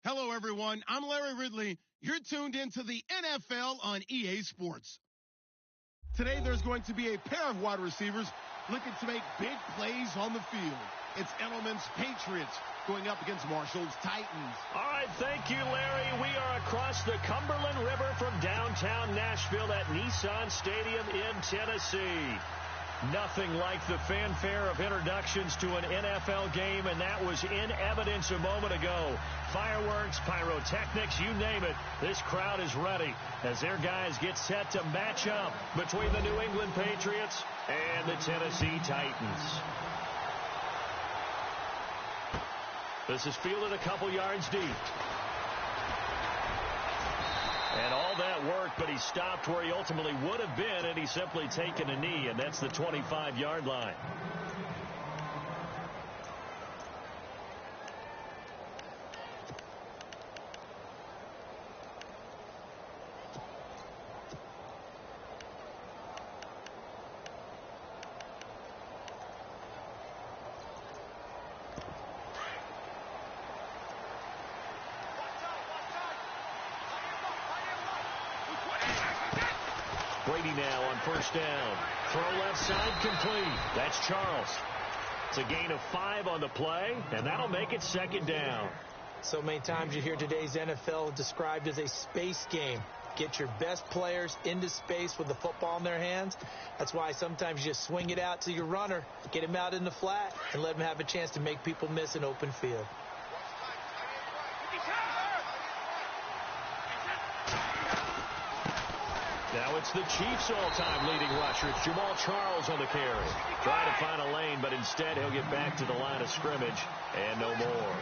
Hello, everyone. I'm Larry Ridley. You're tuned into the NFL on EA Sports. Today, there's going to be a pair of wide receivers looking to make big plays on the field. It's Edelman's Patriots going up against Marshall's Titans. All right, thank you, Larry. We are across the Cumberland River from downtown Nashville at Nissan Stadium in Tennessee. Nothing like the fanfare of introductions to an NFL game, and that was in evidence a moment ago. Fireworks, pyrotechnics, you name it. This crowd is ready as their guys get set to match up between the New England Patriots and the Tennessee Titans. This is fielded a couple yards deep. And all that work, but he stopped where he ultimately would have been, and he's simply taken a knee, and that's the 25-yard line. Brady now on first down. Throw left side complete. That's Charles. It's a gain of 5 on the play, and that'll make it second down. So many times you hear today's NFL described as a space game. Get your best players into space with the football in their hands. That's why sometimes you just swing it out to your runner, get him out in the flat, and let him have a chance to make people miss an open field. Now it's the Chiefs' all-time leading rusher. It's Jamal Charles on the carry. Trying to find a lane, but instead he'll get back to the line of scrimmage and no more.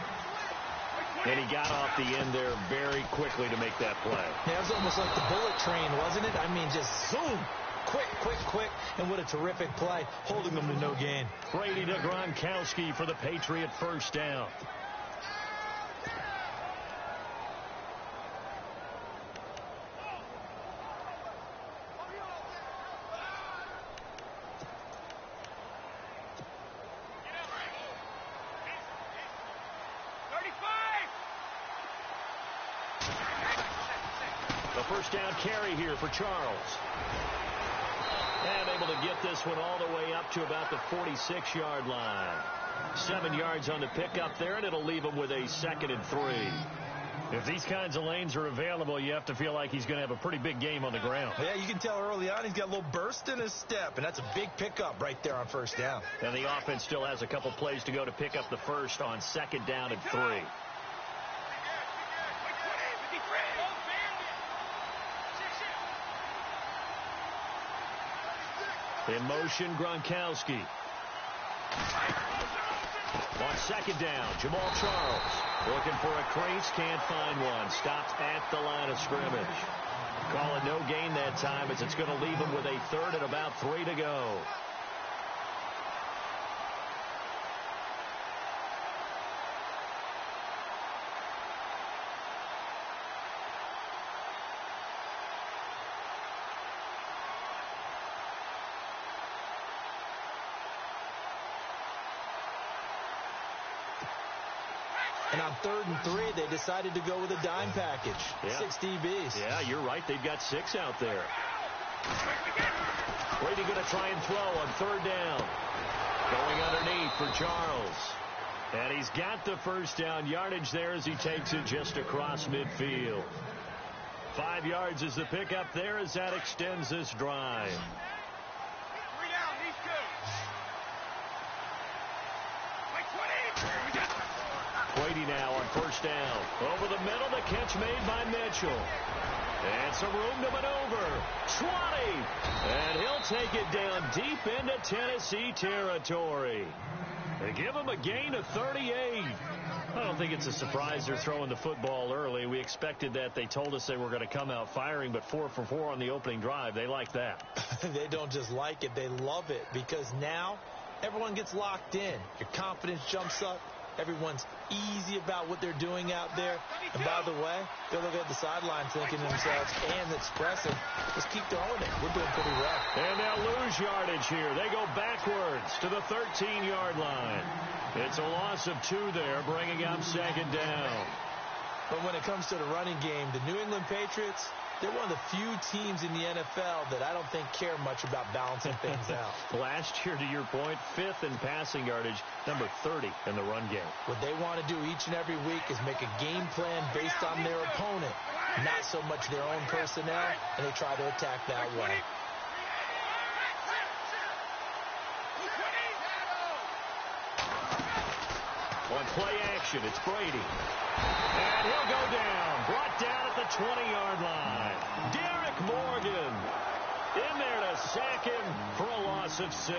And he got off the end there very quickly to make that play. Yeah, it was almost like the bullet train, wasn't it? I mean, just zoom. Quick, quick, quick. And what a terrific play, holding them to no gain. Brady to Gronkowski for the Patriot first down. The first down carry here for Charles. And able to get this one all the way up to about the 46-yard line. 7 yards on the pickup there, and it'll leave him with a 2nd and 3. If these kinds of lanes are available, you have to feel like he's going to have a pretty big game on the ground. Yeah, you can tell early on he's got a little burst in his step, and that's a big pickup right there on first down. And the offense still has a couple plays to go to pick up the first on 2nd down and 3. In motion, Gronkowski. On 2nd down, Jamal Charles. Looking for a crease, can't find one. Stopped at the line of scrimmage. Call it no gain that time as it's going to leave him with a 3rd and about 3 to go. And on 3rd and 3, they decided to go with a dime package. Yeah. 6 DBs. Yeah, you're right. They've got 6 out there. Brady going to try and throw on 3rd down. Going underneath for Charles. And he's got the first down yardage there as he takes it just across midfield. 5 yards is the pickup there as that extends this drive. Brady now on first down. Over the middle, the catch made by Mitchell. And some room to maneuver. 20. And he'll take it down deep into Tennessee territory. They give him a gain of 38. I don't think it's a surprise they're throwing the football early. We expected that. They told us they were going to come out firing, but 4 for 4 on the opening drive. They like that. They don't just like it. They love it because now everyone gets locked in. Your confidence jumps up. Everyone's easy about what they're doing out there. And by the way, they're looking at the sideline thinking to themselves and expressing, just keep throwing it. We're doing pretty well. And they'll lose yardage here. They go backwards to the 13-yard line. It's a loss of 2 there, bringing up 2nd down. But when it comes to the running game, the New England Patriots, they're one of the few teams in the NFL that I don't think care much about balancing things out. Last year, to your point, 5th in passing yardage, number 30 in the run game. What they want to do each and every week is make a game plan based on their opponent, not so much their own personnel, and they try to attack that way. On play action, it's Brady. And he'll go down. Brought down at the 20-yard line. Derek Morgan in there to sack him for a loss of 6.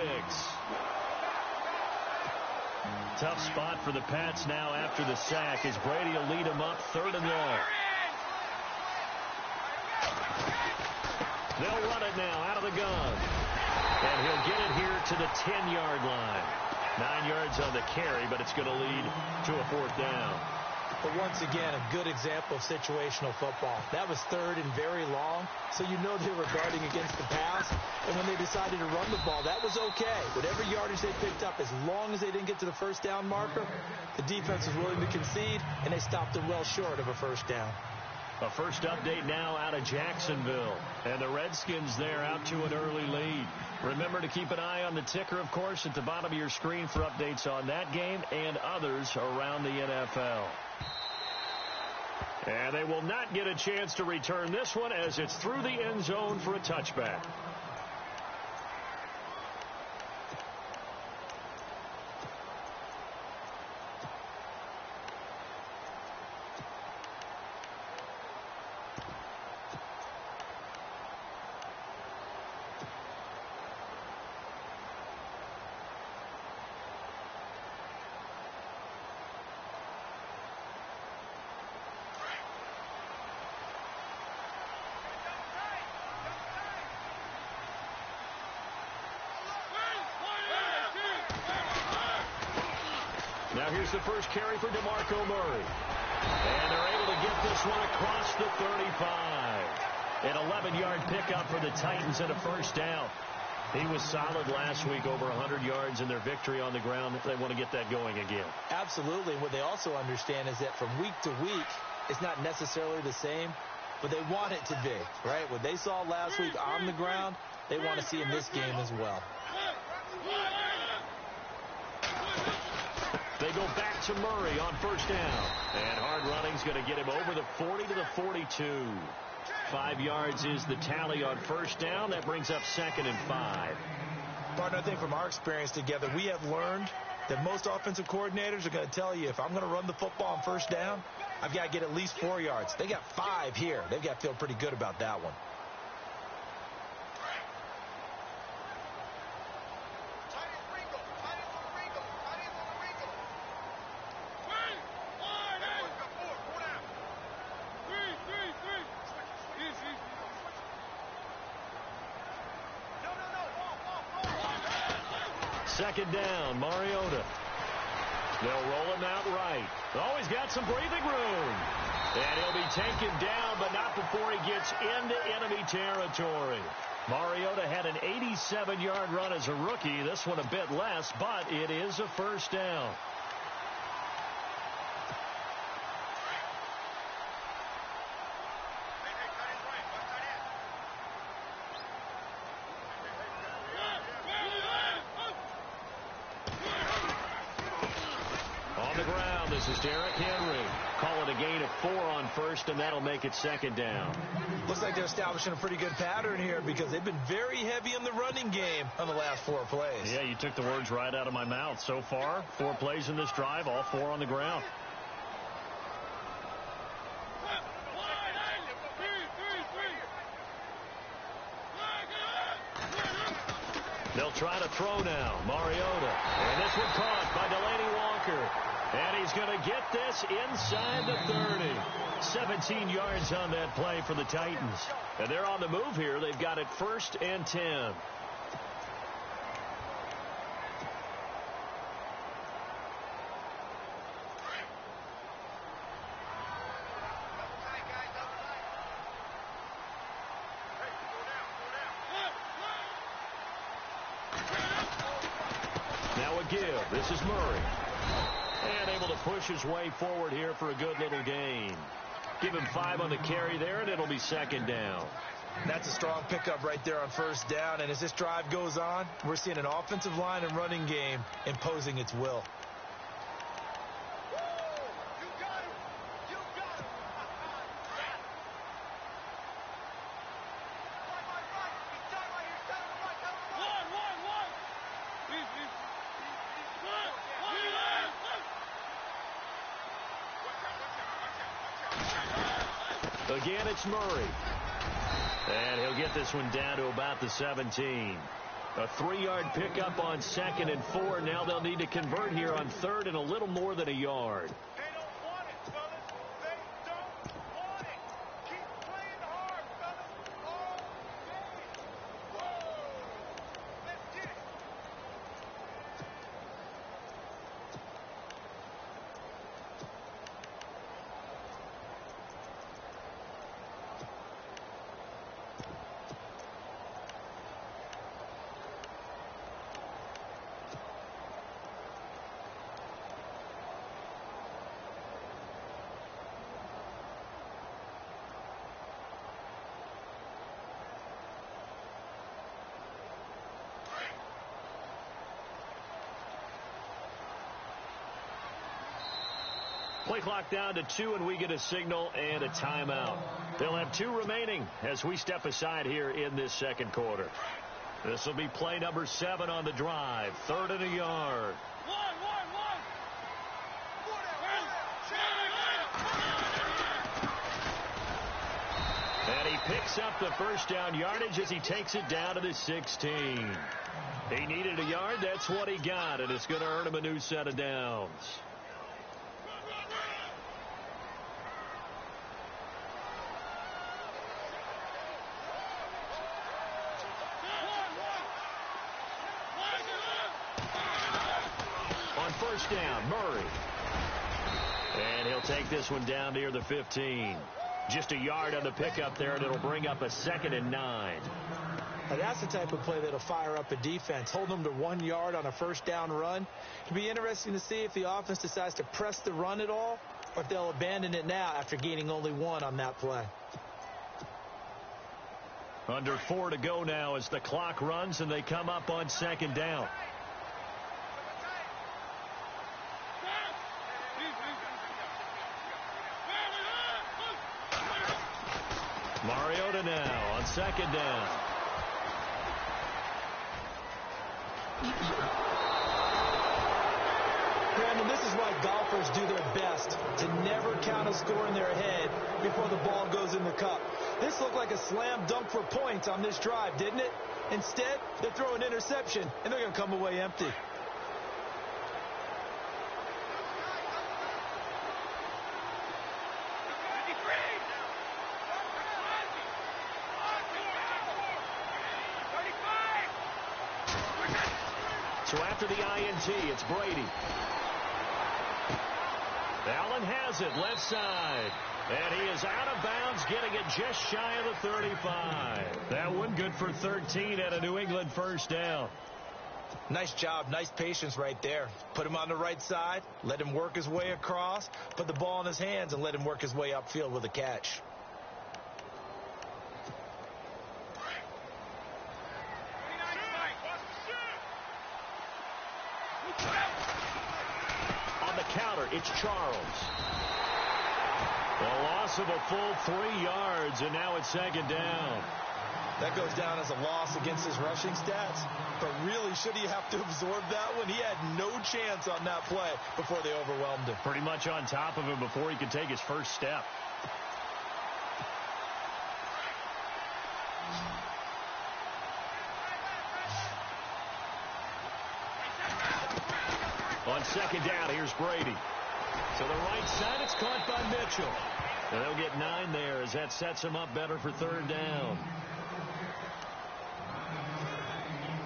Tough spot for the Pats now after the sack as Brady will lead him up 3rd and long. They'll run it now out of the gun. And he'll get it here to the 10-yard line. 9 yards on the carry, but it's going to lead to a 4th down. But once again, a good example of situational football. That was 3rd and very long, so you know they were guarding against the pass. And when they decided to run the ball, that was okay. Whatever yardage they picked up, as long as they didn't get to the 1st down marker, the defense was willing to concede, and they stopped them well short of a 1st down. A first update now out of Jacksonville. And the Redskins there out to an early lead. Remember to keep an eye on the ticker, of course, at the bottom of your screen for updates on that game and others around the NFL. And they will not get a chance to return this one as it's through the end zone for a touchback. Now here's the first carry for DeMarco Murray. And they're able to get this one across the 35. An 11-yard pickup for the Titans and a 1st down. He was solid last week, over 100 yards in their victory on the ground. They want to get that going again. Absolutely. What they also understand is that from week to week, it's not necessarily the same, but they want it to be, right? What they saw last week on the ground, they want to see in this game as well. They go back to Murray on 1st down. And hard running's going to get him over the 40 to the 42. 5 yards is the tally on 1st down. That brings up 2nd and 5. Partner, I think from our experience together, we have learned that most offensive coordinators are going to tell you, if I'm going to run the football on 1st down, I've got to get at least 4 yards. They got 5 here. They've got to feel pretty good about that one. Second down, Mariota. They'll roll him out right. Oh, he's got some breathing room. And he'll be taken down, but not before he gets into enemy territory. Mariota had an 87-yard run as a rookie. This one a bit less, but it is a 1st down. On the ground, this is Derrick Henry. Call it a gain of 4 on 1st, and that'll make it 2nd down. Looks like they're establishing a pretty good pattern here because they've been very heavy in the running game on the last 4 plays. Yeah, you took the words right out of my mouth. So far, 4 plays in this drive, all 4 on the ground. They'll try to throw now. Mariota. And this one caught by Delaney Walker. And he's going to get this inside the 30. 17 yards on that play for the Titans. And they're on the move here. They've got it 1st and 10. Now a give. This is Murray. And able to push his way forward here for a good little gain. Give him 5 on the carry there, and it'll be second down. That's a strong pickup right there on first down. And as this drive goes on, we're seeing an offensive line and running game imposing its will. Again, it's Murray. And he'll get this one down to about the 17. A 3-yard pickup on 2nd and 4. Now they'll need to convert here on 3rd and a little more than a yard. They don't want it, fellas. They don't want it. Keep playing hard, fellas. All game. Whoa. Let's get it. Play clock down to 2, and we get a signal and a timeout. They'll have 2 remaining as we step aside here in this second quarter. This will be play number 7 on the drive. 3rd and a yard. And he picks up the first down yardage as he takes it down to the 16. He needed a yard. That's what he got, and it's going to earn him a new set of downs. First down, Murray. And he'll take this one down near the 15. Just a yard on the pickup there, and it'll bring up a 2nd and 9. Now that's the type of play that'll fire up a defense. Hold them to 1 yard on a first down run. It'll be interesting to see if the offense decides to press the run at all, or if they'll abandon it now after gaining only 1 on that play. Under 4 to go now as the clock runs, and they come up on 2nd down. Mariota now on 2nd down. Brandon, this is why golfers do their best to never count a score in their head before the ball goes in the cup. This looked like a slam dunk for points on this drive, didn't it? Instead, they throw an interception, and they're going to come away empty. So after the INT, it's Brady. Allen has it left side. And he is out of bounds, getting it just shy of the 35. That one good for 13 and a New England first down. Nice job, nice patience right there. Put him on the right side, let him work his way across, put the ball in his hands, and let him work his way upfield with a catch. On the counter, it's Charles. A loss of a full 3 yards, and now it's 2nd down. That goes down as a loss against his rushing stats. But really, should he have to absorb that one? He had no chance on that play before they overwhelmed him. Pretty much on top of him before he could take his first step. On 2nd down, here's Brady. To the right side, it's caught by Mitchell. And they'll get 9 there as that sets him up better for 3rd down.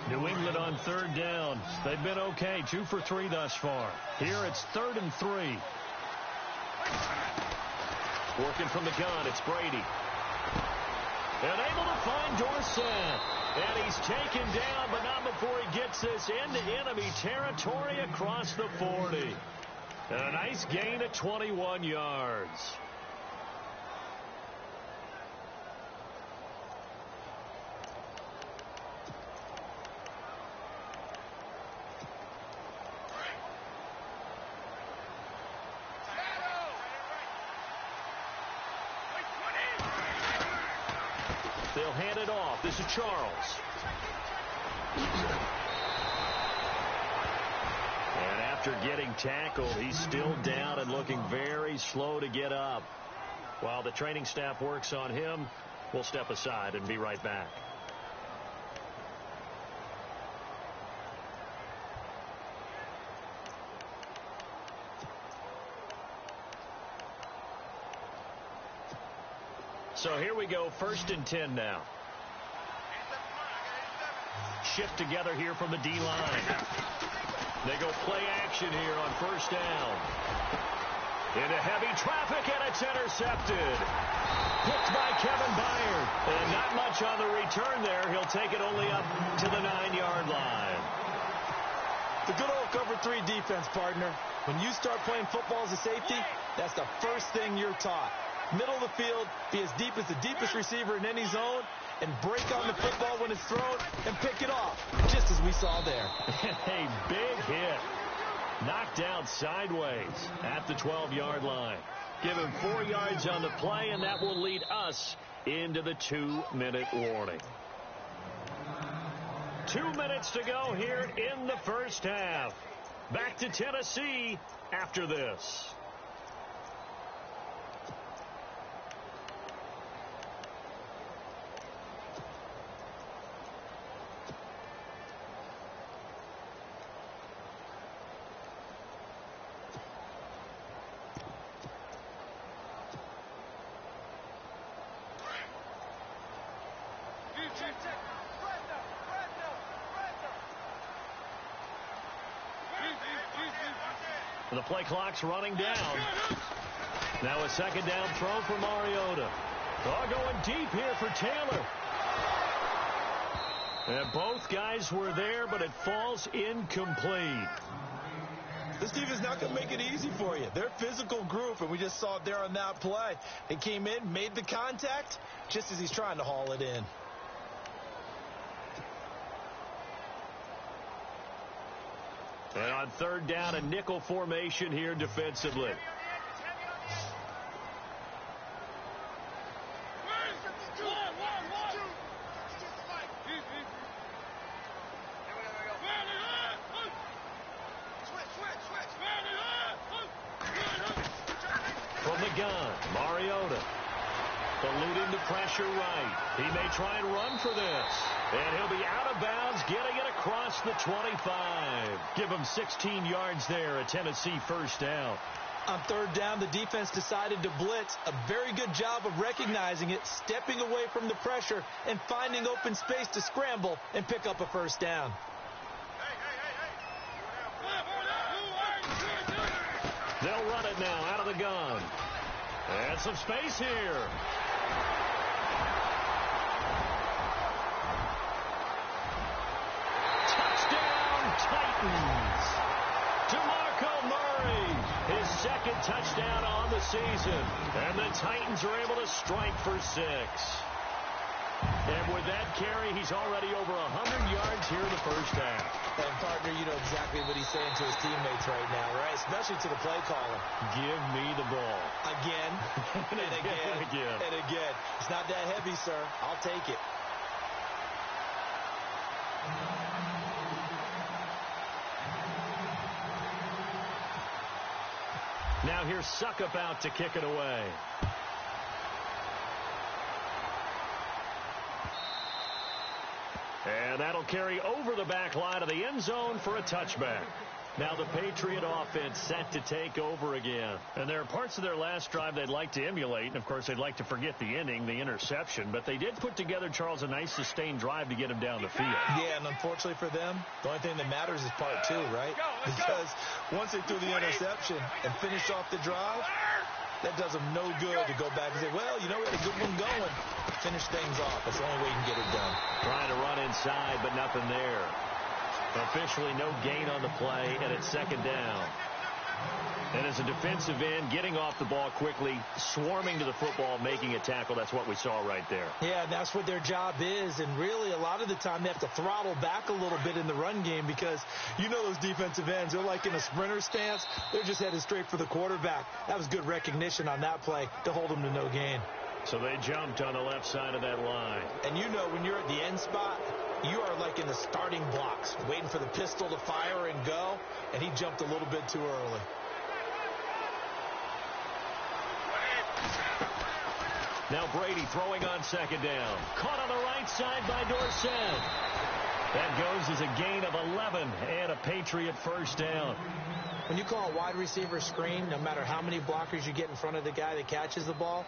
New England on 3rd down. They've been okay, 2 for 3 thus far. Here it's 3rd and 3. Working from the gun, it's Brady. And able to find Dorsett. And he's taken down, but not before he gets this into enemy territory across the 40. A nice gain of 21 yards. They'll hand it off. This is Charles. And after getting tackled, he's still down and looking very slow to get up. While the training staff works on him, we'll step aside and be right back. So here we go, 1st and 10 now. Shift together here from the D-line. They go play action here on 1st down. Into heavy traffic, and it's intercepted. Picked by Kevin Byard. And not much on the return there. He'll take it only up to the 9-yard line. The good old cover 3 defense, partner. When you start playing football as a safety, that's the first thing you're taught. Middle of the field, be as deep as the deepest receiver in any zone, and break on the football when it's thrown and pick it off, just as we saw there. A big hit. Knocked down sideways at the 12-yard line. Give him 4 yards on the play, and that will lead us into the 2-minute warning. 2 minutes to go here in the first half. Back to Tennessee after this. The play clock's running down. Now a 2nd down throw for Mariota. Ball going deep here for Taylor. And both guys were there, but it falls incomplete. This defense is not going to make it easy for you. They're a physical group, and we just saw it there on that play. They came in, made the contact, just as he's trying to haul it in. And on 3rd down, a nickel formation here defensively. From the gun, Mariota. Eluding the pressure right. He may try and run for this. And he'll be out of bounds, getting it across the 25. Give him 16 yards there, a Tennessee 1st down. On 3rd down, the defense decided to blitz. A very good job of recognizing it, stepping away from the pressure, and finding open space to scramble and pick up a 1st down. They'll run it now out of the gun. And some space here. Titans. DeMarco Murray, his 2nd touchdown on the season. And the Titans are able to strike for 6. And with that carry, he's already over 100 yards here in the first half. And, partner, you know exactly what he's saying to his teammates right now, right? Especially to the play caller. Give me the ball. Again, and again, and again. and again. It's not that heavy, sir. I'll take it. Now here's Suckup out to kick it away. And that'll carry over the back line of the end zone for a touchback. Now the Patriot offense set to take over again. And there are parts of their last drive they'd like to emulate. And, of course, they'd like to forget the ending, the interception. But they did put together, Charles, a nice sustained drive to get him down the field. Yeah, and unfortunately for them, the only thing that matters is part 2, right? Because once they threw the interception and finished off the drive, that does them no good to go back and say, well, you know, we had a good one going. Finish things off. That's the only way you can get it done. Trying to run inside, but nothing there. Officially no gain on the play, and it's 2nd down. And as a defensive end, getting off the ball quickly, swarming to the football, making a tackle, that's what we saw right there. Yeah, that's what their job is. And really, a lot of the time, they have to throttle back a little bit in the run game because you know those defensive ends, they're like in a sprinter stance. They're just headed straight for the quarterback. That was good recognition on that play to hold them to no gain. So they jumped on the left side of that line. And you know when you're at the end spot, you are like in the starting blocks, waiting for the pistol to fire and go, and he jumped a little bit too early. Now Brady throwing on second down. Caught on the right side by Dorsett. That goes as a gain of 11 and a Patriot first down. When you call a wide receiver screen, no matter how many blockers you get in front of the guy that catches the ball,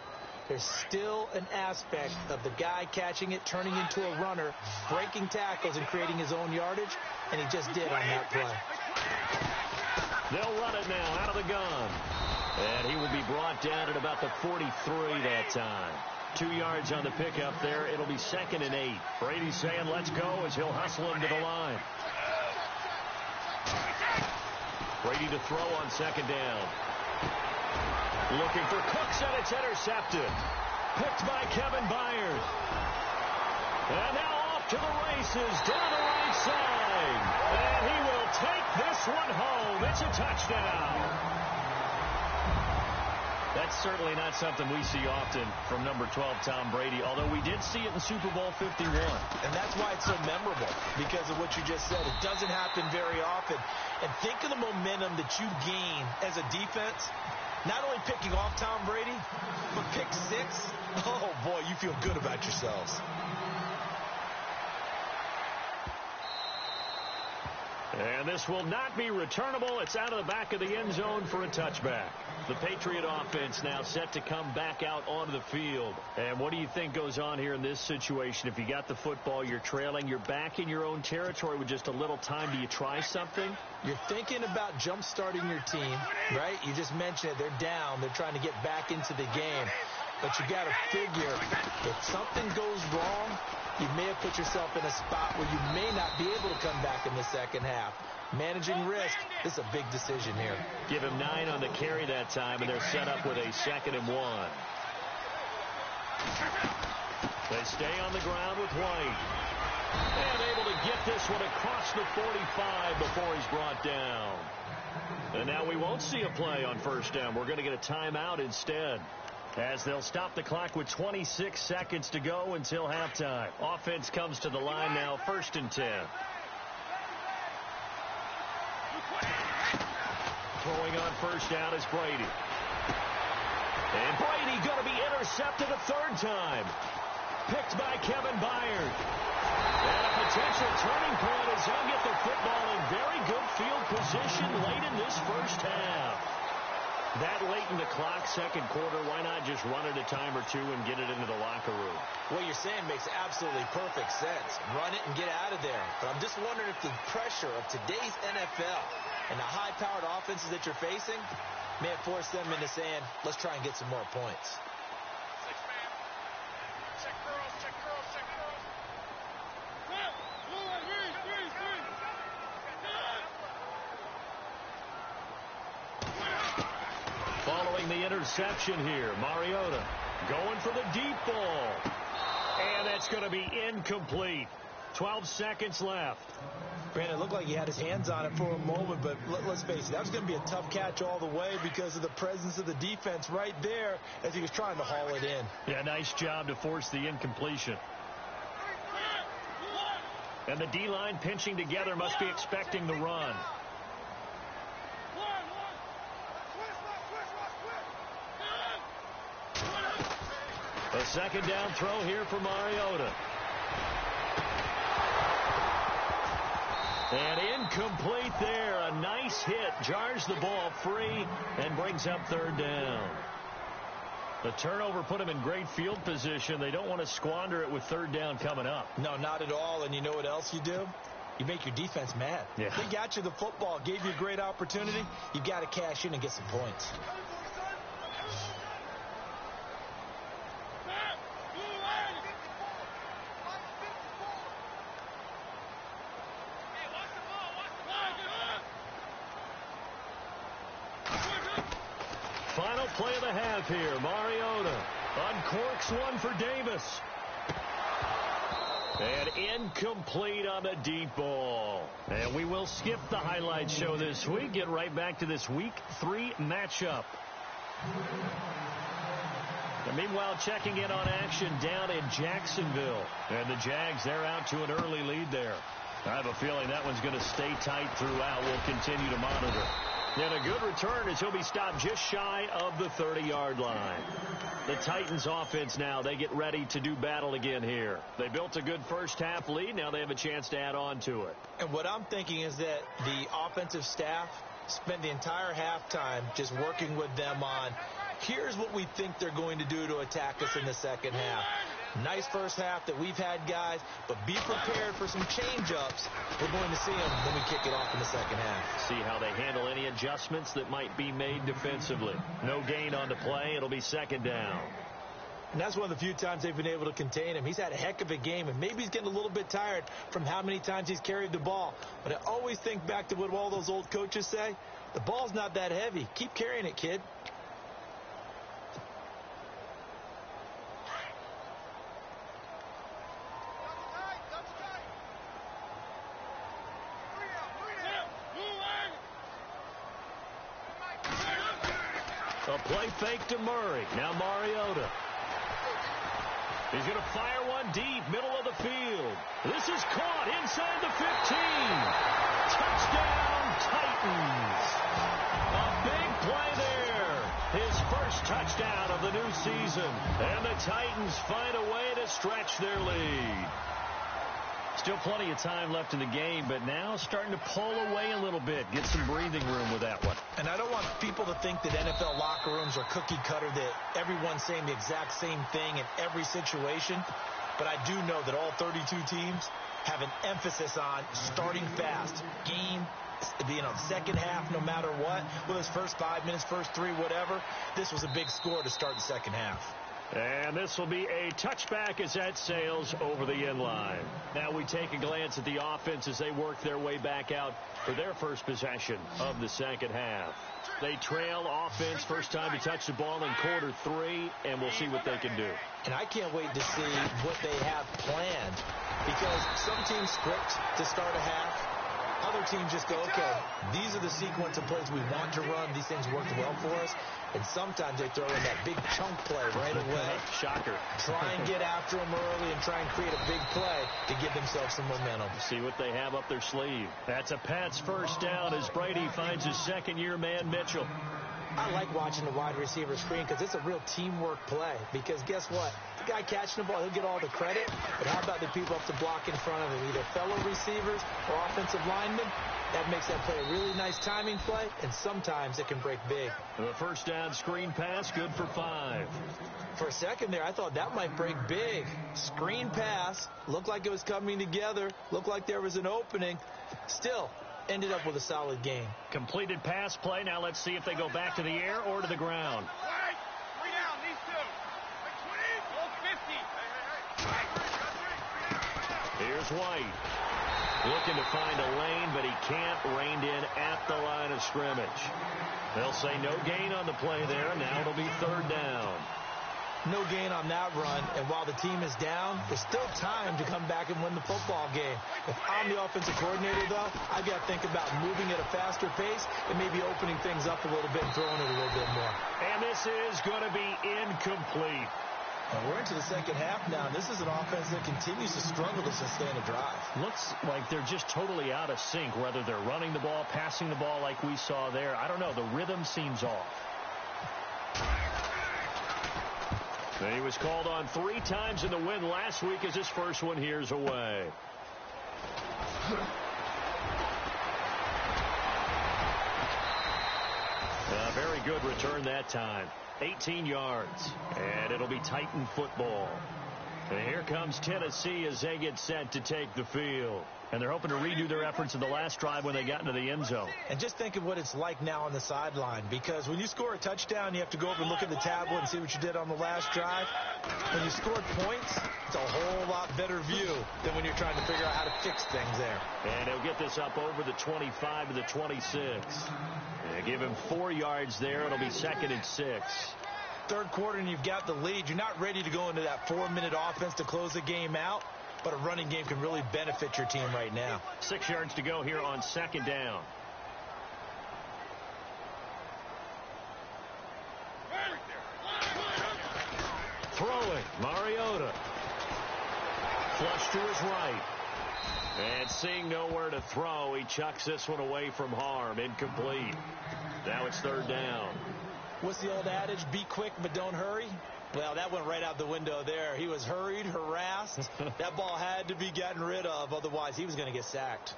there's still an aspect of the guy catching it, turning into a runner, breaking tackles and creating his own yardage, and he just did on that play. They'll run it now out of the gun. And he will be brought down at about the 43 that time. 2 yards on the pickup there. It'll be 2nd and 8. Brady's saying let's go as he'll hustle him to the line. Brady to throw on second down. Looking for Cooks, and it's intercepted. Picked by Kevin Byard. And now off to the races down the right side. And he will take this one home. It's a touchdown. That's certainly not something we see often from number 12, Tom Brady, although we did see it in Super Bowl 51. And that's why it's so memorable, because of what you just said. It doesn't happen very often. And think of the momentum that you gain as a defense, not only picking off Tom Brady, but pick 6. Oh, boy, you feel good about yourselves. And this will not be returnable. It's out of the back of the end zone for a touchback. The Patriot offense now set to come back out onto the field. And what do you think goes on here in this situation? If you got the football, you're trailing, you're back in your own territory with just a little time. Do you try something? You're thinking about jump-starting your team, right? You just mentioned it. They're down. They're trying to get back into the game. But you got to figure, if something goes wrong, you may have put yourself in a spot where you may not be able to come back in the second half. Managing risk, this is a big decision here. Give him 9 on the carry that time, and they're set up with a 2nd and 1. They stay on the ground with White. And able to get this one across the 45 before he's brought down. And now we won't see a play on first down. We're going to get a timeout instead, as they'll stop the clock with 26 seconds to go until halftime. Offense comes to the line now, 1st and 10. Throwing on first down is Brady. And Brady going to be intercepted a 3rd time. Picked by Kevin Byard. And a potential turning point as they'll get the football in very good field position late in this first half. That late in the clock, second quarter, why not just run it a time or two and get it into the locker room? What you're saying makes absolutely perfect sense. Run it and get out of there. But I'm just wondering if the pressure of today's NFL and the high-powered offenses that you're facing may have forced them into saying, let's try and get some more points. 6-man. Check girls, check girls, check girls. Following the interception here, Mariota going for the deep ball. And that's going to be incomplete. 12 seconds left. Brandon, it looked like he had his hands on it for a moment, but let's face it, that was going to be a tough catch all the way because of the presence of the defense right there as he was trying to haul it in. Yeah, nice job to force the incompletion. And the D-line pinching together must be expecting the run. A second down throw here for Mariota. And incomplete there. A nice hit. Jars the ball free and brings up 3rd down. The turnover put him in great field position. They don't want to squander it with 3rd down coming up. No, not at all. And you know what else you do? You make your defense mad. Yeah. They got you the football, gave you a great opportunity. You got to cash in and get some points. play of the half here. Mariota uncorks one for Davis. And incomplete on the deep ball. And we will skip the highlight show this week. Get right back to this Week 3 matchup. And meanwhile, checking in on action down in Jacksonville. And the Jags, they're out to an early lead there. I have a feeling that one's going to stay tight throughout. We'll continue to monitor. And a good return as he'll be stopped just shy of the 30-yard line. The Titans offense now, they get ready to do battle again here. They built a good first-half lead. Now they have a chance to add on to it. And what I'm thinking is that the offensive staff spend the entire halftime just working with them on, here's what we think they're going to do to attack us in the second half. Nice first half that we've had, guys, but be prepared for some change-ups. We're going to see them when we kick it off in the second half. See how they handle any adjustments that might be made defensively. No gain on the play. It'll be second down. And that's one of the few times they've been able to contain him. He's had a heck of a game, and maybe he's getting a little bit tired from how many times he's carried the ball. But I always think back to what all those old coaches say. The ball's not that heavy. Keep carrying it, kid. A play fake to Murray. Now Mariota. He's going to fire one deep, middle of the field. This is caught inside the 15. Touchdown, Titans. A big play there. His first touchdown of the new season. And the Titans find a way to stretch their lead. Still plenty of time left in the game, but now starting to pull away a little bit. Get some breathing room with that one. And I don't want people to think that NFL locker rooms are cookie cutter, that everyone's saying the exact same thing in every situation. But I do know that all 32 teams have an emphasis on starting fast. Game, second half, no matter what. Whether it's first 5 minutes, first 3, whatever. This was a big score to start the second half. And this will be a touchback as that sails over the end line. Now we take a glance at the offense as they work their way back out for their first possession of the second half. They trail offense, first time to touch the ball in quarter 3, and we'll see what they can do. And I can't wait to see what they have planned, because some teams script to start a half. Other teams just go, okay, these are the sequence of plays we want to run. These things worked well for us. And sometimes they throw in that big chunk play right away. Shocker. Try and get after them early and try and create a big play to give themselves some momentum. See what they have up their sleeve. That's a Pats first down as Brady finds his second-year man, Mitchell. I like watching the wide receiver screen because it's a real teamwork play. Because guess what? The guy catching the ball, he'll get all the credit. But how about the people up to block in front of him, either fellow receivers or offensive linemen? That makes that play a really nice timing play, and sometimes it can break big. The first down screen pass, good for 5. For a second there, I thought that might break big. Screen pass, looked like it was coming together, looked like there was an opening. Still, ended up with a solid game. Completed pass play. Now let's see if they go back to the air or to the ground. Right. 3 down, these two. 20. 50. Here's White. Looking to find a lane, but he can't. Reined in at the line of scrimmage. They'll say no gain on the play there. Now it'll be third down. No gain on that run, and while the team is down, there's still time to come back and win the football game. If I'm the offensive coordinator, though, I've got to think about moving at a faster pace and maybe opening things up a little bit and throwing it a little bit more. And this is going to be incomplete. Well, we're into the second half now. This is an offense that continues to struggle to sustain a drive. Looks like they're just totally out of sync, whether they're running the ball, passing the ball like we saw there. I don't know. The rhythm seems off. He was called on 3 times in the win last week as his first one here's away. A very good return that time. 18 yards. And it'll be Titan football. And here comes Tennessee as they get set to take the field. And they're hoping to redo their efforts of the last drive when they got into the end zone. And just think of what it's like now on the sideline, because when you score a touchdown, you have to go over and look at the tablet and see what you did on the last drive. When you scored points, it's a whole lot better view than when you're trying to figure out how to fix things there. And he'll get this up over the 25 to the 26. And give him 4 yards there. It'll be 2nd and 6. Third quarter and you've got the lead. You're not ready to go into that 4-minute offense to close the game out, but a running game can really benefit your team right now. 6 yards to go here on 2nd down. Throwing, Mariota. Flush to his right. And seeing nowhere to throw, he chucks this one away from harm. Incomplete. Now it's 3rd down. What's the old adage? Be quick, but don't hurry. Well, that went right out the window there. He was hurried, harassed. That ball had to be gotten rid of. Otherwise, he was going to get sacked.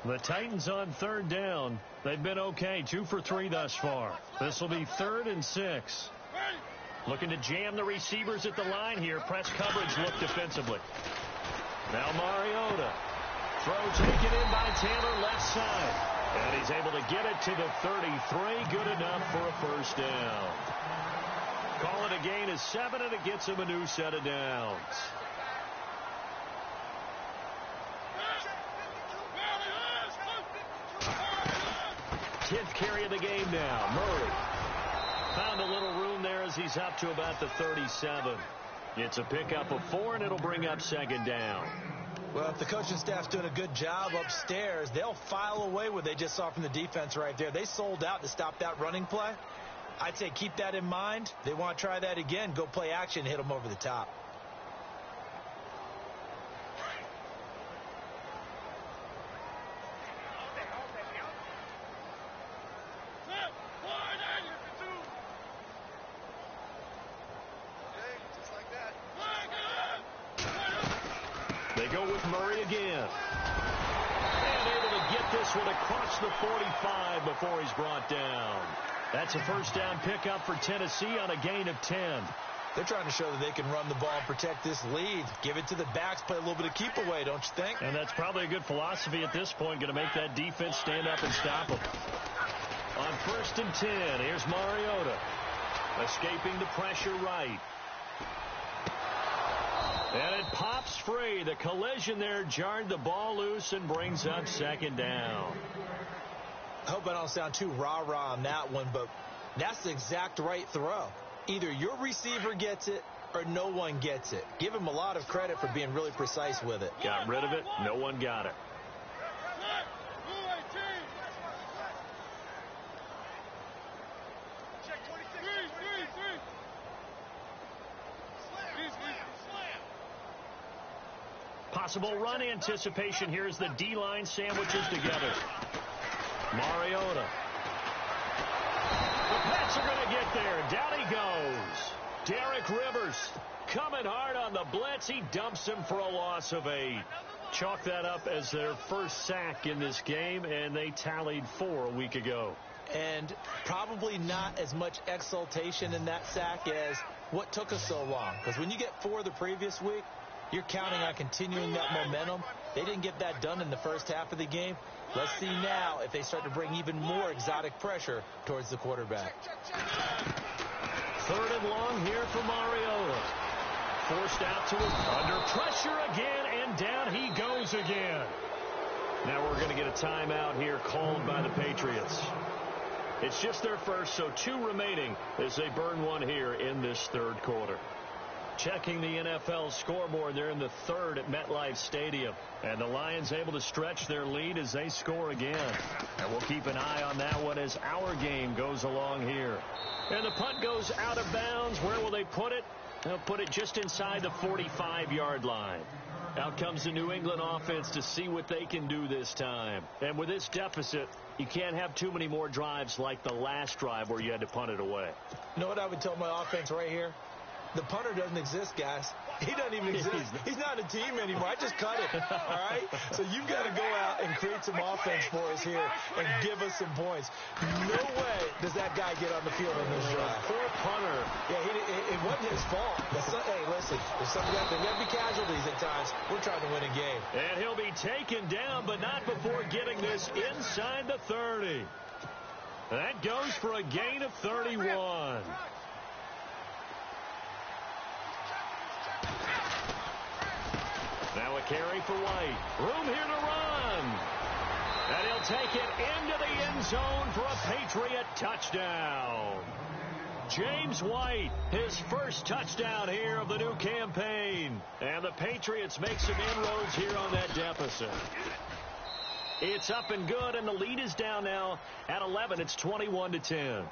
The Titans on 3rd down. They've been okay. 2 for 3 thus far. This will be 3rd and 6. Looking to jam the receivers at the line here. Press coverage look defensively. Now Mariota. Throw taken in by Taylor left side. And he's able to get it to the 33. Good enough for a 1st down. Call it a gain of 7, and it gets him a new set of downs. 10th carry of the game now. Murray found a little room there as he's up to about the 37. It's a pickup of 4, and it'll bring up 2nd down. Well, if the coaching staff's doing a good job upstairs, they'll file away what they just saw from the defense right there. They sold out to stop that running play. I'd say keep that in mind. They want to try that again. Go play action, hit them over the top. They go with Murray again. And able to get this one across the 45 before he's brought down. That's a 1st down pickup for Tennessee on a gain of 10. They're trying to show that they can run the ball and protect this lead. Give it to the backs, play a little bit of keep away, don't you think? And that's probably a good philosophy at this point. Going to make that defense stand up and stop them. On 1st and 10, here's Mariota. Escaping the pressure right. And it pops free. The collision there jarred the ball loose and brings up 2nd down. I hope I don't sound too rah-rah on that one, but that's the exact right throw. Either your receiver gets it or no one gets it. Give him a lot of credit for being really precise with it. Got rid of it. No one got it. Possible run anticipation here as the D-line sandwiches together. Mariota. The Pats are going to get there. Down he goes. Derek Rivers coming hard on the blitz. He dumps him for a loss of 8. Chalk that up as their first sack in this game, and they tallied 4 a week ago. And probably not as much exultation in that sack as what took us so long. Because when you get 4 the previous week, you're counting on continuing that momentum. They didn't get that done in the first half of the game. Let's see now if they start to bring even more exotic pressure towards the quarterback. 3rd and long here for Mariota. Forced out to him. Under pressure again, and down he goes again. Now we're going to get a timeout here called by the Patriots. It's just their first, so 2 remaining as they burn one here in this 3rd quarter. Checking the NFL scoreboard, they're in the 3rd at MetLife Stadium. And the Lions able to stretch their lead as they score again. And we'll keep an eye on that one as our game goes along here. And the punt goes out of bounds. Where will they put it? They'll put it just inside the 45-yard line. Out comes the New England offense to see what they can do this time. And with this deficit, you can't have too many more drives like the last drive where you had to punt it away. You know what I would tell my offense right here? The punter doesn't exist, guys. He doesn't even exist. He's not a team anymore. I just cut it, all right? So you've got to go out and create some offense for us here and give us some points. No way does that guy get on the field in this drive. Poor punter. Yeah, it wasn't his fault. Hey, listen, there's we got to be casualties at times. We're trying to win a game. And he'll be taken down, but not before getting this inside the 30. That goes for a gain of 31. Now a carry for White. Room here to run. And he'll take it into the end zone for a Patriot touchdown. James White, his first touchdown here of the new campaign. And the Patriots make some inroads here on that deficit. It's up and good, and the lead is down now at 11. It's 21-10.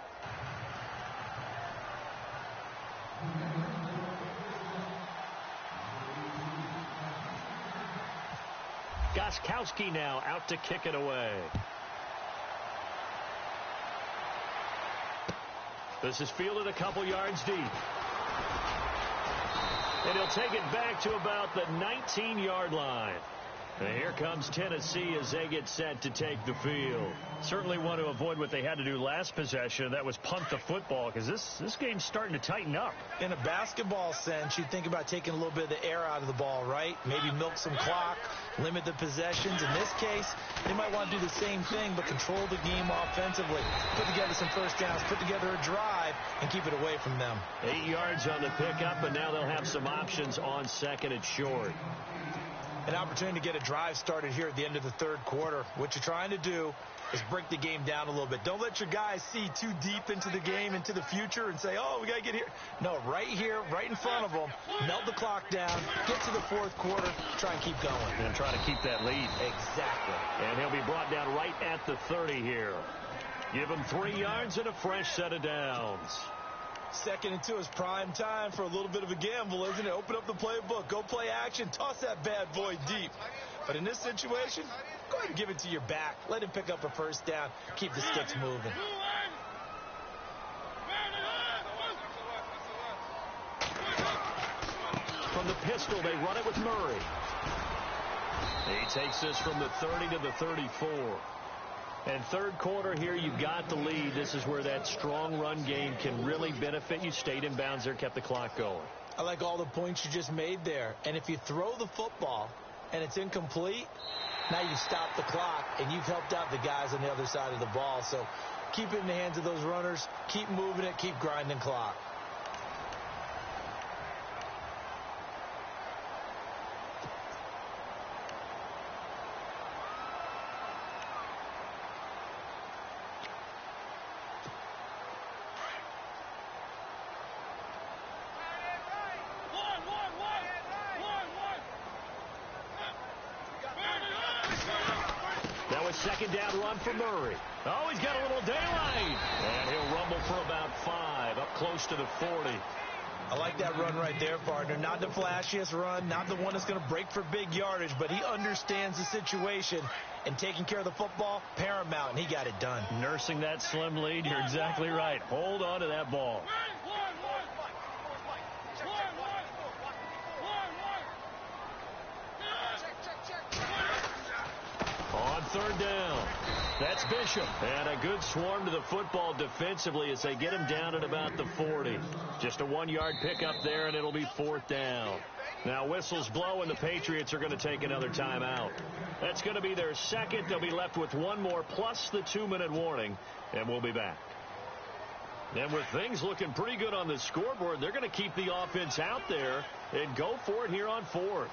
Gostkowski now out to kick it away. This is fielded a couple yards deep. And he'll take it back to about the 19-yard line. And here comes Tennessee as they get set to take the field. Certainly want to avoid what they had to do last possession. That was punt the football, because this game's starting to tighten up. In a basketball sense, you think about taking a little bit of the air out of the ball, right? Maybe milk some clock, limit the possessions. In this case, they might want to do the same thing, but control the game offensively. Put together some first downs, put together a drive, and keep it away from them. 8 yards on the pickup, and now they'll have some options on second and short. An opportunity to get a drive started here at the end of the third quarter. What you're trying to do is break the game down a little bit. Don't let your guys see too deep into the game, into the future, and say, oh, we got to get here. No, right here, right in front of them, melt the clock down, get to the fourth quarter, try and keep going. And try to keep that lead. Exactly. And he'll be brought down right at the 30 here. Give him 3 yards and a fresh set of downs. 2nd and 2 is prime time for a little bit of a gamble, isn't it? Open up the playbook. Go play action. Toss that bad boy deep. But in this situation, go ahead and give it to your back. Let him pick up a first down. Keep the sticks moving. From the pistol, they run it with Murray. He takes this from the 30 to the 34. And third quarter here, you've got the lead. This is where that strong run game can really benefit you. Stayed in bounds there, kept the clock going. I like all the points you just made there. And if you throw the football and it's incomplete, now you've stopped the clock and you've helped out the guys on the other side of the ball. So keep it in the hands of those runners. Keep moving it. Keep grinding clock. Second down run for Murray. Oh, he's got a little daylight. And he'll rumble for about 5, up close to the 40. I like that run right there, partner. Not the flashiest run, not the one that's going to break for big yardage, but he understands the situation, and taking care of the football, paramount, and he got it done. Nursing that slim lead, you're exactly right. Hold on to that ball. On third down, that's Bishop. And a good swarm to the football defensively as they get him down at about the 40. Just a 1-yard pickup there, and it'll be 4th down. Now whistles blow, and the Patriots are going to take another timeout. That's going to be their second. They'll be left with one more, plus the 2-minute warning, and we'll be back. And with things looking pretty good on the scoreboard, they're going to keep the offense out there and go for it here on 4th.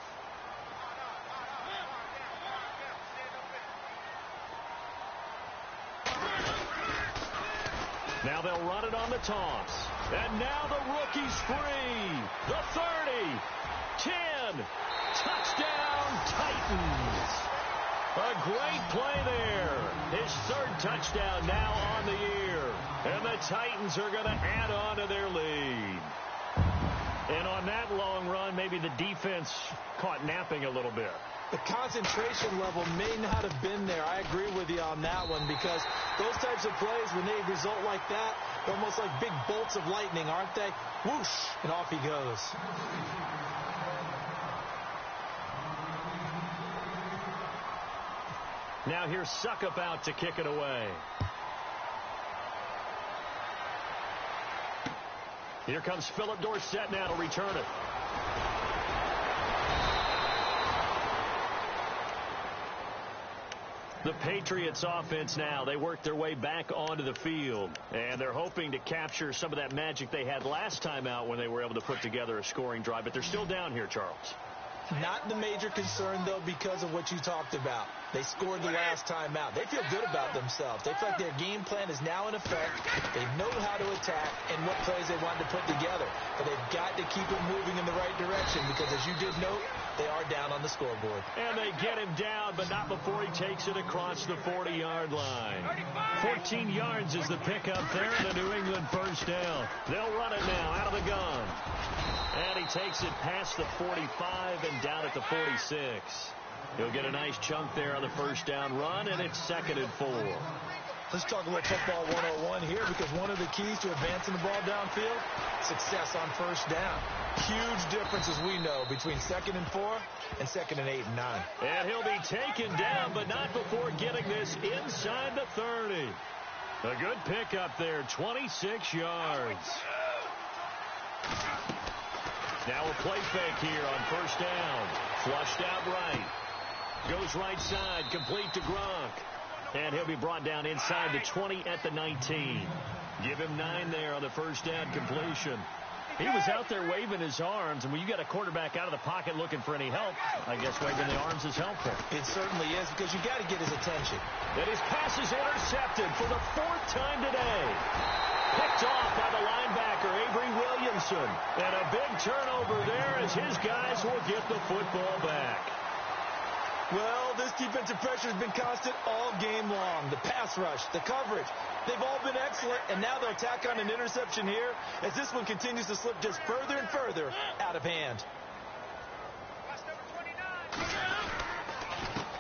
Now they'll run it on the toss. And now the rookie's free. The 30. 10. Touchdown, Titans. A great play there. His 3rd touchdown now on the year. And the Titans are going to add on to their lead. And on that long run, maybe the defense caught napping a little bit. The concentration level may not have been there. I agree with you on that one, because those types of plays, when they result like that, they're almost like big bolts of lightning, aren't they? Whoosh, and off he goes. Now here's Suckup out to kick it away. Here comes Philip Dorsett now to return it. The Patriots offense now, they work their way back onto the field, and they're hoping to capture some of that magic they had last time out when they were able to put together a scoring drive, but they're still down here, Charles. Not the major concern, though, because of what you talked about. They scored the last time out. They feel good about themselves. They feel like their game plan is now in effect. They know how to attack and what plays they want to put together. But they've got to keep it moving in the right direction because, as you did note, they are down on the scoreboard. And they get him down, but not before he takes it across the 40-yard line. 14 yards is the pickup there, and a New England first down. They'll run it now out of the gun. And he takes it past the 45 and down at the 46. He'll get a nice chunk there on the first down run, and it's 2nd and 4. Let's talk about football 101 here, because one of the keys to advancing the ball downfield, success on first down. Huge difference, as we know, between 2nd and 4 and 2nd and 8 and 9. And he'll be taken down, but not before getting this inside the 30. A good pickup there, 26 yards. Now a play fake here on first down. Flushed out right. Goes right side, complete to Gronk. And he'll be brought down inside the 20 at the 19. Give him 9 there on the first down completion. He was out there waving his arms, and when you got a quarterback out of the pocket looking for any help, I guess waving the arms is helpful. It certainly is, because you got to get his attention. And his pass is intercepted for the 4th time today. Picked off by the linebacker, Avery Williamson. And a big turnover there as his guys will get the football back. Well, this defensive pressure has been constant all game long. The pass rush, the coverage, they've all been excellent, and now they'll tack on an interception here as this one continues to slip just further and further out of hand.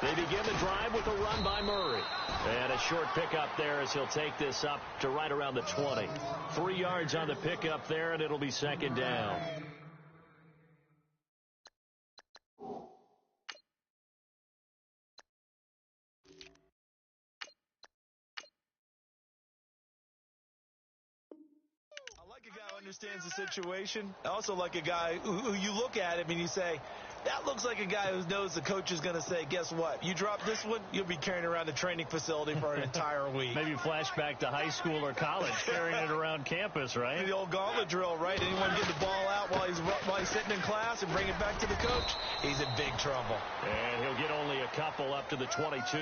They begin the drive with a run by Murray. And a short pickup there as he'll take this up to right around the 20. 3 yards on the pickup there, and it'll be 2nd down. Understands the situation. I also like a guy who you look at him and you say, that looks like a guy who knows the coach is going to say, guess what? You drop this one, you'll be carrying around the training facility for an entire week. Maybe flashback to high school or college, carrying it around campus, right? The old gauntlet drill, right? Anyone get the ball out while he's sitting in class and bring it back to the coach? He's in big trouble. And he'll get only a couple up to the 22.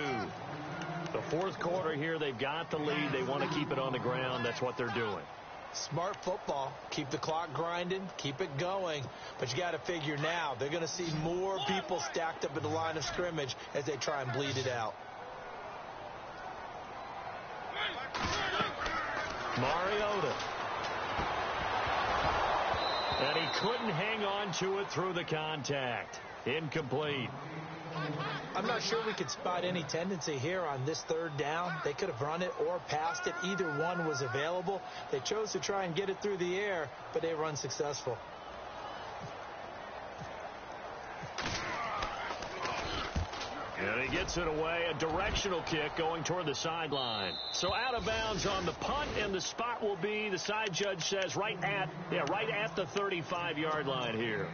The 4th quarter here, they've got the lead. They want to keep it on the ground. That's what they're doing. Smart football. Keep the clock grinding. Keep it going. But you got to figure now they're going to see more people stacked up at the line of scrimmage as they try and bleed it out. Mariota. And he couldn't hang on to it through the contact. Incomplete. I'm not sure we could spot any tendency here on this 3rd down. They could have run it or passed it. Either one was available. They chose to try and get it through the air, but they were unsuccessful. And he gets it away. A directional kick going toward the sideline. So out of bounds on the punt, and the spot will be, the side judge says, right at the 35-yard line here.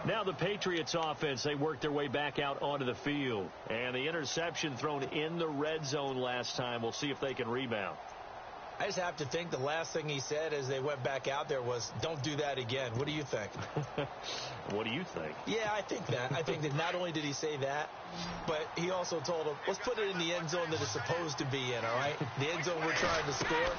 Now the Patriots offense, they work their way back out onto the field. And the interception thrown in the red zone last time. We'll see if they can rebound. I just have to think the last thing he said as they went back out there was, don't do that again. What do you think? What do you think? Yeah, I think that. I think that not only did he say that, but he also told him, let's put it in the end zone that it's supposed to be in, all right? The end zone we're trying to score.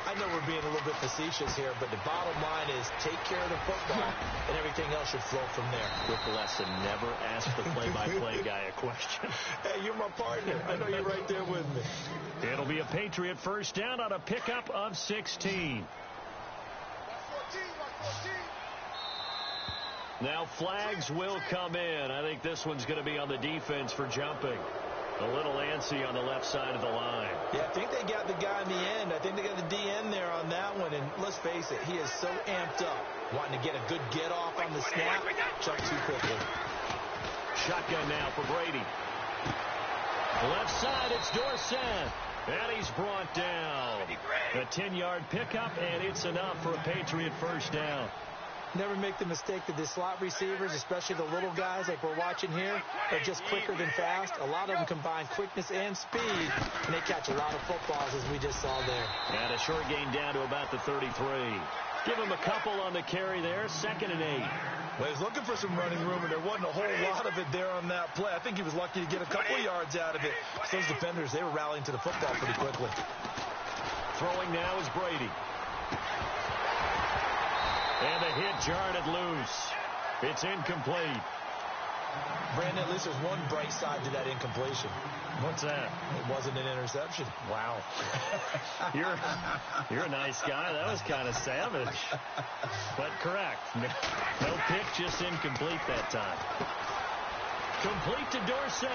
I know we're being a little bit facetious here, but the bottom line is take care of the football, and everything else should flow from there. Quick lesson, never ask the play-by-play guy a question. Hey, you're my partner. I know you're right there with me. It'll be a Patriot first down on a pickup of 16. Now flags will come in. I think this one's going to be on the defense for jumping. A little antsy on the left side of the line. Yeah, I think they got the guy in the end. I think they got the DN there on that one. And let's face it, he is so amped up, wanting to get a good get-off on the snap. Jump too quickly. Shotgun now for Brady. Left side, it's Dorsett. And he's brought down. A 10-yard pickup, and it's enough for a Patriot first down. Never make the mistake that the slot receivers, especially the little guys like we're watching here, are just quicker than fast. A lot of them combine quickness and speed, and they catch a lot of footballs, as we just saw there. And a short gain down to about the 33. Give him a couple on the carry there, 2nd and 8. Well, he was looking for some running room, and there wasn't a whole lot of it there on that play. I think he was lucky to get a couple yards out of it. Those defenders, they were rallying to the football pretty quickly. Throwing now is Brady. And the hit jarred it loose. It's incomplete. Brandon, at least there's one bright side to that incompletion. What's that? It wasn't an interception. Wow. You're a nice guy. That was kind of savage. But correct. No pick, just incomplete that time. Complete to Dorsett.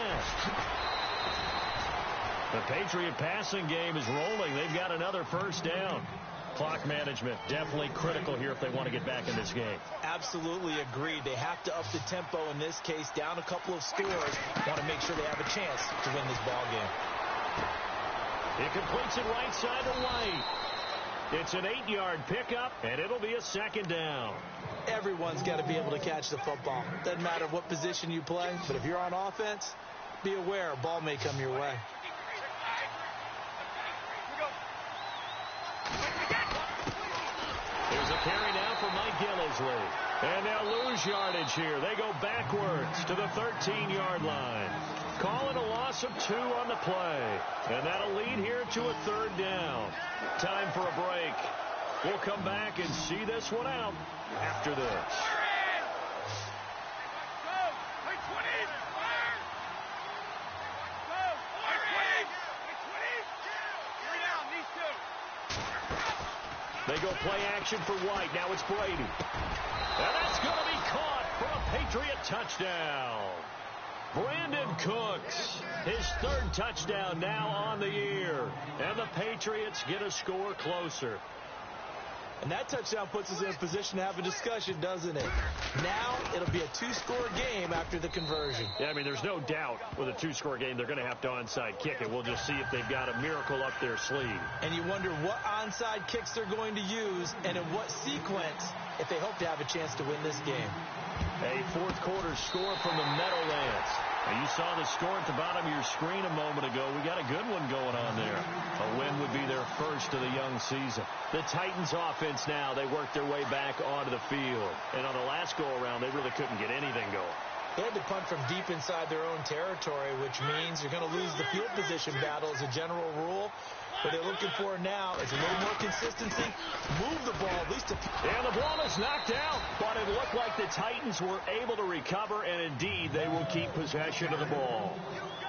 The Patriot passing game is rolling. They've got another first down. Clock management definitely critical here if they want to get back in this game. Absolutely agreed. They have to up the tempo in this case, down a couple of scores. Want to make sure they have a chance to win this ball game. It completes it right side to White. It's an 8-yard pickup, and it'll be a 2nd down. Everyone's got to be able to catch the football. Doesn't matter what position you play, but if you're on offense, be aware a ball may come your way. There's a carry now for Mike Gillisley. And they'll lose yardage here. They go backwards to the 13-yard line. Call it a loss of 2 on the play. And that'll lead here to a 3rd down. Time for a break. We'll come back and see this one out after this. They go play action for White. Now it's Brady. And that's going to be caught for a Patriot touchdown. Brandon Cooks, his 3rd touchdown now on the year. And the Patriots get a score closer. And that touchdown puts us in a position to have a discussion, doesn't it? Now it'll be a 2-score game after the conversion. Yeah, I mean, there's no doubt with a 2-score game, they're going to have to onside kick it. We'll just see if they've got a miracle up their sleeve. And you wonder what onside kicks they're going to use and in what sequence if they hope to have a chance to win this game. A 4th quarter score from the Meadowlands. Now, you saw the score at the bottom of your screen a moment ago. We got a good one going on there. A win would be their first of the young season. The Titans offense now, they work their way back onto the field. And on the last go-around, they really couldn't get anything going. They had to punt from deep inside their own territory, which means you're going to lose the field position battle as a general rule. What they're looking for now is a little more consistency. Move the ball at least. And the ball is knocked out, but it looked like the Titans were able to recover, and indeed they will keep possession of the ball.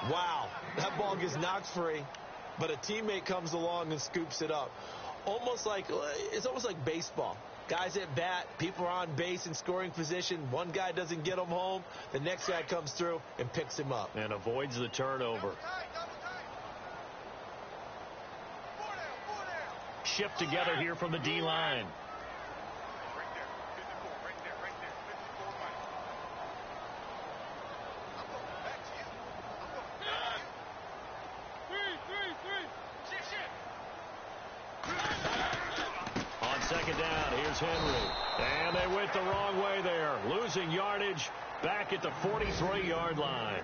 Wow, that ball gets knocked free, but a teammate comes along and scoops it up. It's almost like baseball. Guys at bat, people are on base in scoring position. One guy doesn't get him home. The next guy comes through and picks him up. And avoids the turnover. Shift together here from the D-line. On 2nd down, here's Henry. And they went the wrong way there. Losing yardage back at the 43-yard line.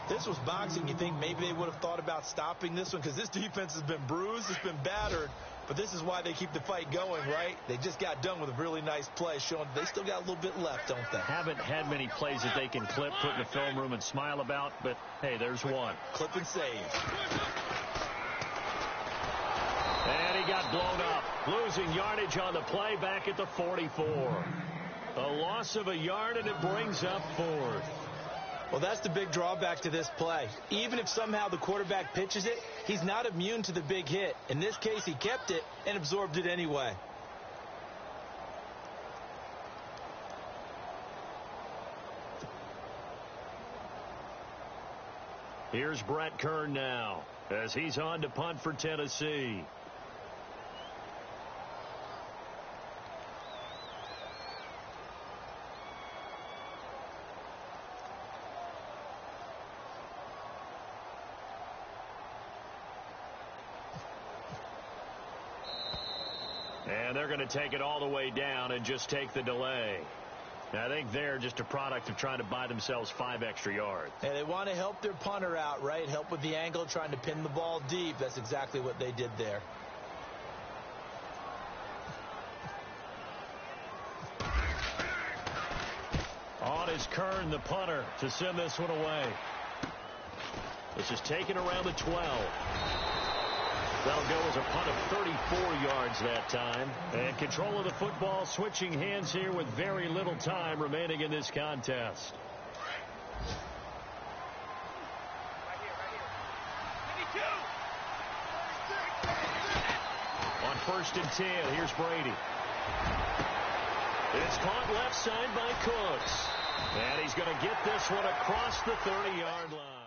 This was boxing. You think maybe they would have thought about stopping this one because this defense has been bruised, it's been battered, but this is why they keep the fight going, right? They just got done with a really nice play, showing they still got a little bit left, don't they? Haven't had many plays that they can clip, put in the film room, and smile about, but, hey, there's one. Clip and save. And he got blown up. Losing yardage on the play back at the 44. A loss of a yard, and it brings up 4th. Well, that's the big drawback to this play. Even if somehow the quarterback pitches it, he's not immune to the big hit. In this case, he kept it and absorbed it anyway. Here's Brett Kern now as he's on to punt for Tennessee. And they're going to take it all the way down and just take the delay. I think they're just a product of trying to buy themselves 5 extra yards. And they want to help their punter out, right? Help with the angle, trying to pin the ball deep. That's exactly what they did there. On is Kern, the punter, to send this one away. This is taken around the 12. That'll go as a punt of 34 yards that time. And control of the football switching hands here with very little time remaining in this contest. On 1st and 10, here's Brady. It's caught left side by Cooks. And he's going to get this one across the 30-yard line.